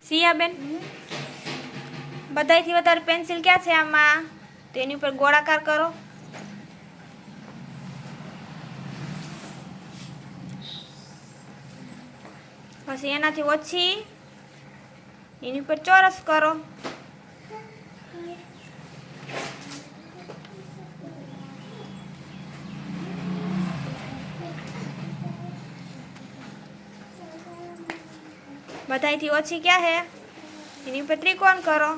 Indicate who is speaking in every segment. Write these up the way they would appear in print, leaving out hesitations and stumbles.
Speaker 1: સિયાબેન, બધાયથી વધારે પેન્સિલ ક્યાં છે આમાં? તો એની ઉપર ગોળાકાર કરો. પછી એનાથી ઓછી એની ઉપર ચોરસ કરો. બધાયથી ઓછી ક્યાં હે? એની ઉપર ત્રિકોણ કરો.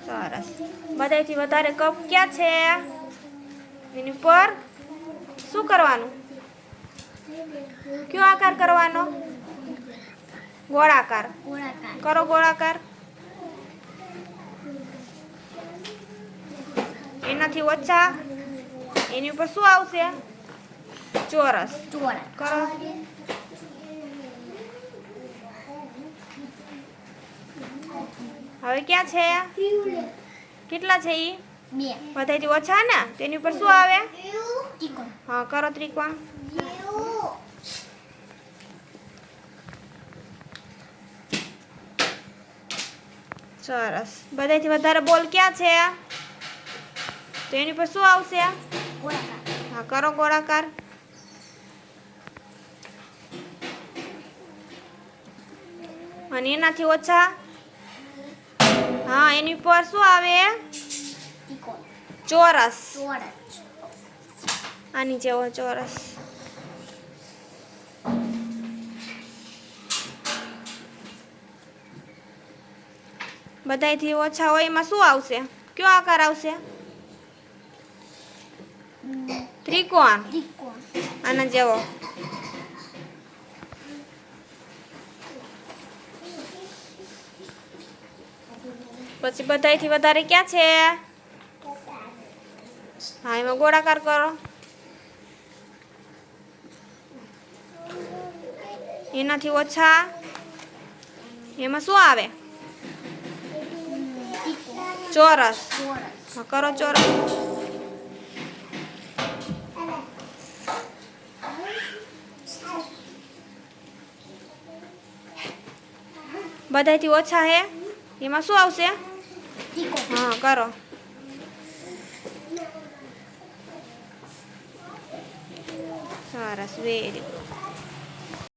Speaker 1: સરસ. બધાયથી વધારે કપ ક્યાં છે? એની ઉપર શું કરવાનું? કયો આકાર કરવાનો? ગોળાકાર. કરો ગોળાકાર. એનાથી ઓછા એની ઉપર શું આવશે? ચોરસ. કરો. હવે ક્યાં છે? કેટલા છે ઈ?
Speaker 2: 2.
Speaker 1: બધાયથી ઓછા ને તેની ઉપર શું આવે? હા, કરો ત્રિકોણ. સરસ. બધાયથી વધારે બોલ ક્યાં છે? તો એની પર શું આવશે? હા, કરો ગોળાકાર. અને એનાથી ઓછા? હા, એની પર શું આવે? ચોરસ. આની જેવો ચોરસ. બધાયથી ઓછા હોય એમાં શું આવશે? કયો આકાર આવશે? ત્રિકોણ. આના જેવો. પછી બધાયથી વધારે ક્યાં છે? હા, એમાં ગોળાકાર કરો. એનાથી ઓછા એમાં શું આવે? ચોરસ. હા, કરો ચોરસ. બધાયથી ઓછા હે એમાં શું આવશે? હા, કરો. સરસ. Very good.